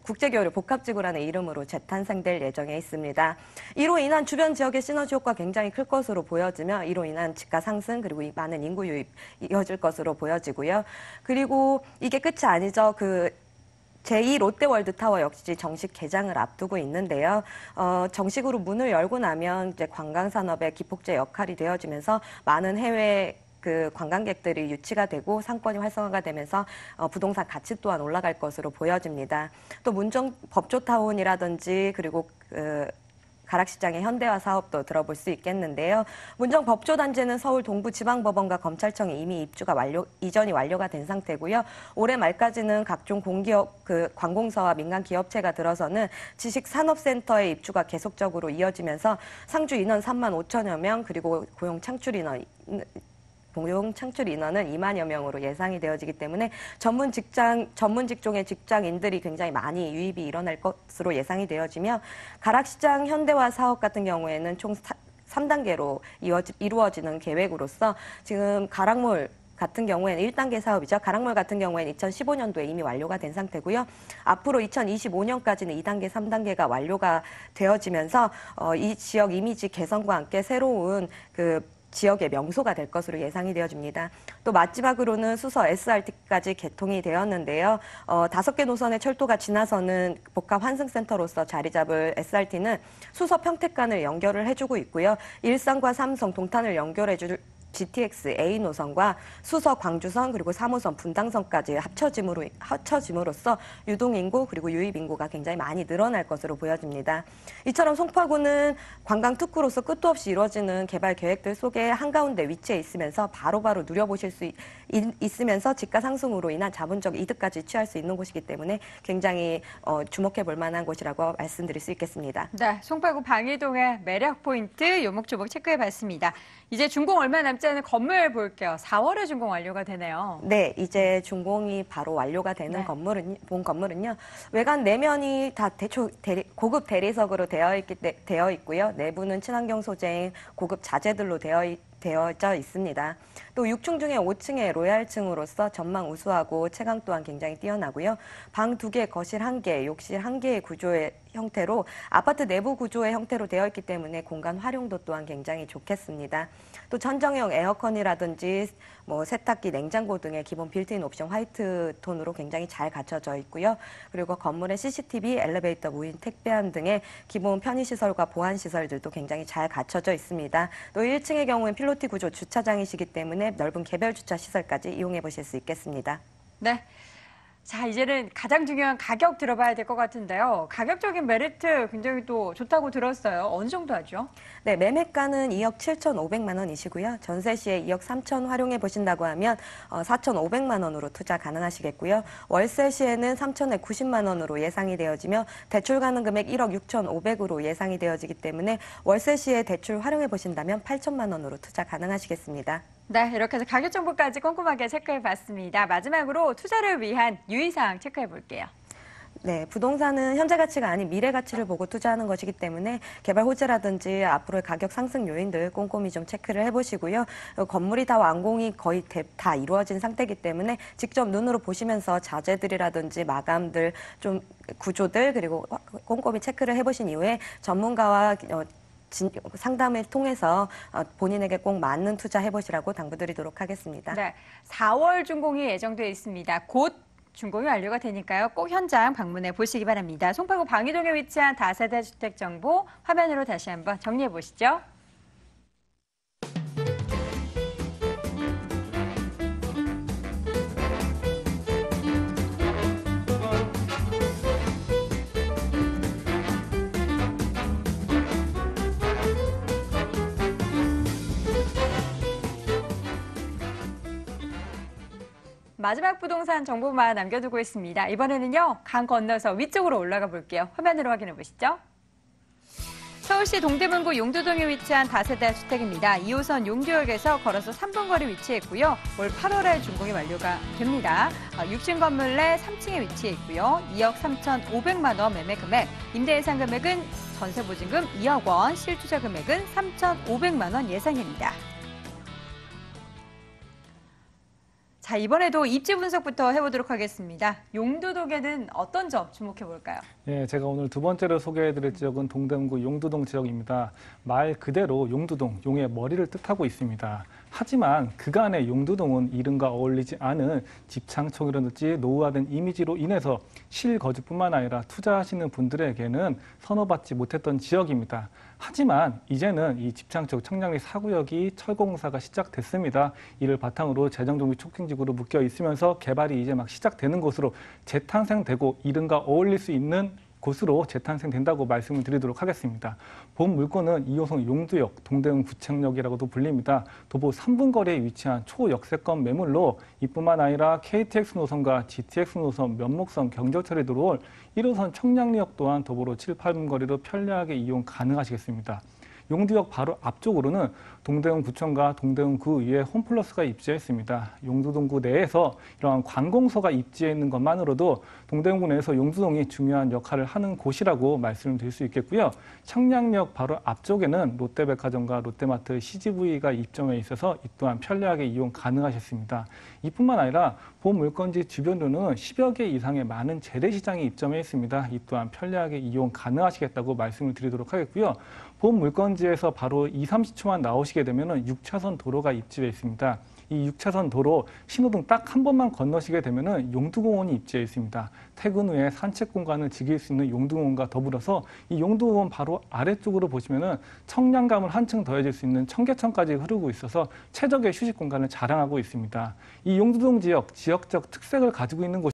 국제교류 복합지구라는 이름으로 재탄생될 예정에 있습니다. 이로 인한 주변 지역의 시너지 효과가 굉장히 클 것으로 보여지며 이로 인한 집가 상승 그리고 많은 인구 유입 이어질 것으로 보여지고요. 그리고 이게 끝이 아니죠. 제2롯데월드타워 역시 정식 개장을 앞두고 있는데요. 정식으로 문을 열고 나면 이제 관광산업의 기폭제 역할이 되어지면서 많은 해외 관광객들이 유치가 되고 상권이 활성화가 되면서 부동산 가치 또한 올라갈 것으로 보여집니다. 또 문정 법조타운이라든지 그리고 가락시장의 현대화 사업도 들어볼 수 있겠는데요. 문정 법조단지는 서울 동부지방법원과 검찰청이 이미 이전이 완료가 된 상태고요. 올해 말까지는 각종 공기업, 관공서와 민간 기업체가 들어서는 지식산업센터의 입주가 계속적으로 이어지면서 상주 인원 3만 5천여 명 그리고 고용 창출 인원 고용 창출 인원은 2만여 명으로 예상이 되어지기 때문에 전문 직종의 직장인들이 굉장히 많이 유입이 일어날 것으로 예상이 되어지며 가락시장 현대화 사업 같은 경우에는 총 3단계로 이루어지는 계획으로서 지금 가락몰 같은 경우에는 1단계 사업이죠. 가락몰 같은 경우에는 2015년도에 이미 완료가 된 상태고요. 앞으로 2025년까지는 2단계, 3단계가 완료가 되어지면서 이 지역 이미지 개선과 함께 새로운 지역의 명소가 될 것으로 예상이 되어집니다. 또 마지막으로는 수서 SRT까지 개통이 되었는데요. 5개 노선의 철도가 지나서는 복합 환승센터로서 자리 잡을 SRT는 수서 평택간을 연결을 해주고 있고요. 일산과 삼성, 동탄을 연결해줄 GTX A 노선과 수서 광주선 그리고 3호선 분당선까지 합쳐짐으로써 유동인구 그리고 유입인구가 굉장히 많이 늘어날 것으로 보여집니다. 이처럼 송파구는 관광특구로서 끝도 없이 이루어지는 개발 계획들 속에 한가운데 위치해 있으면서 바로바로 누려보실 수 있으면서 집가 상승으로 인한 자본적 이득까지 취할 수 있는 곳이기 때문에 굉장히 주목해 볼 만한 곳이라고 말씀드릴 수 있겠습니다. 네, 송파구 방이동의 매력 포인트 요목조목 체크해 봤습니다. 이제 준공 얼마 남지 않은 건물 볼게요. 4월에 준공 완료가 되네요. 네, 이제 준공이 바로 완료가 되는 본 건물은요. 외관 내면이 다 고급 대리석으로 되어 있고요. 내부는 친환경 소재인 고급 자재들로 되어져 있습니다. 또 6층 중에 5층의 로얄층으로서 전망 우수하고 채광 또한 굉장히 뛰어나고요. 방 2개, 거실 1개, 욕실 1개의 구조의 형태로 아파트 내부 구조의 형태로 되어 있기 때문에 공간 활용도 또한 굉장히 좋겠습니다. 또 천정형 에어컨이라든지 세탁기, 냉장고 등의 기본 빌트인 옵션 화이트 톤으로 굉장히 잘 갖춰져 있고요. 그리고 건물에 CCTV, 엘리베이터, 무인 택배함 등의 기본 편의시설과 보안시설들도 굉장히 잘 갖춰져 있습니다. 또 1층의 경우엔 필로티 구조 주차장이시기 때문에 넓은 개별 주차 시설까지 이용해 보실 수 있겠습니다. 네. 자, 이제는 가장 중요한 가격 들어봐야 될 것 같은데요. 가격적인 메리트 굉장히 또 좋다고 들었어요. 어느 정도 하죠? 네, 매매가는 2억 7,500만 원이시고요. 전세 시에 2억 3천 활용해 보신다고 하면 4,500만 원으로 투자 가능하시겠고요. 월세 시에는 3천에 90만 원으로 예상이 되어지며 대출 가능 금액 1억 6,500으로 예상이 되어지기 때문에 월세 시에 대출 활용해 보신다면 8천만 원으로 투자 가능하시겠습니다. 네, 이렇게 해서 가격 정보까지 꼼꼼하게 체크해 봤습니다. 마지막으로 투자를 위한 유의사항 체크해 볼게요. 네, 부동산은 현재 가치가 아닌 미래 가치를 보고 투자하는 것이기 때문에 개발 호재라든지 앞으로의 가격 상승 요인들 꼼꼼히 좀 체크를 해보시고요. 건물이 다 완공이 거의 다 이루어진 상태이기 때문에 직접 눈으로 보시면서 자재들이라든지 마감들, 좀 구조들 그리고 꼼꼼히 체크를 해보신 이후에 전문가와 상담을 통해서 본인에게 꼭 맞는 투자 해보시라고 당부드리도록 하겠습니다. 네, 4월 준공이 예정되어 있습니다. 곧 준공이 완료가 되니까요. 꼭 현장 방문해 보시기 바랍니다. 송파구 방이동에 위치한 다세대 주택 정보 화면으로 다시 한번 정리해 보시죠. 마지막 부동산 정보만 남겨두고 있습니다. 이번에는요, 강 건너서 위쪽으로 올라가 볼게요. 화면으로 확인해 보시죠. 서울시 동대문구 용두동에 위치한 다세대 주택입니다. 2호선 용두역에서 걸어서 3분 거리 위치했고요. 올 8월에 준공이 완료가 됩니다. 6층 건물 내 3층에 위치해 있고요. 2억 3,500만 원 매매 금액, 임대 예상 금액은 전세 보증금 2억 원, 실투자 금액은 3,500만 원 예상입니다. 자, 이번에도 입지 분석부터 해보도록 하겠습니다. 용두동에는 어떤 점 주목해 볼까요? 예, 제가 오늘 두 번째로 소개해드릴 지역은 동대문구 용두동 지역입니다. 말 그대로 용두동, 용의 머리를 뜻하고 있습니다. 하지만 그간의 용두동은 이름과 어울리지 않은 집창청이라든지 노후화된 이미지로 인해서 실거주뿐만 아니라 투자하시는 분들에게는 선호받지 못했던 지역입니다. 하지만 이제는 이 집창청 청량리 4구역이 철거공사가 시작됐습니다. 이를 바탕으로 재정정비 촉진지구로 묶여 있으면서 개발이 이제 막 시작되는 곳으로 재탄생되고 이름과 어울릴 수 있는 곳으로 재탄생된다고 말씀을 드리도록 하겠습니다. 본 물건은 2호선 용두역, 동대문 구청역이라고도 불립니다. 도보 3분 거리에 위치한 초역세권 매물로 이뿐만 아니라 KTX 노선과 GTX 노선, 면목선 경전철에 들어올 1호선 청량리역 또한 도보로 7, 8분 거리로 편리하게 이용 가능하시겠습니다. 용두역 바로 앞쪽으로는 동대문 구청과 동대문 구의회 홈플러스가 입지했습니다. 용두동구 내에서 이러한 관공서가 입지해 있는 것만으로도 동대문구 내에서 용두동이 중요한 역할을 하는 곳이라고 말씀을 드릴 수 있겠고요. 청량역 바로 앞쪽에는 롯데백화점과 롯데마트 CGV가 입점해 있어서 이 또한 편리하게 이용 가능하셨습니다. 이뿐만 아니라 보물건지 주변으로는 10여 개 이상의 많은 재래시장이 입점해 있습니다. 이 또한 편리하게 이용 가능하시겠다고 말씀을 드리도록 하겠고요. 보물건지에서 바로 20-30초만 나오시게 되면 6차선 도로가 입지해 있습니다. 이 6차선 도로 신호등 딱 한 번만 건너시게 되면 용두공원이 입지해 있습니다. 퇴근 후에 산책 공간을 즐길 수 있는 용두공원과 더불어서 이 용두공원 바로 아래쪽으로 보시면 청량감을 한층 더해질 수 있는 청계천까지 흐르고 있어서 최적의 휴식 공간을 자랑하고 있습니다. 이 용두동 지역적 특색을 가지고 있는 곳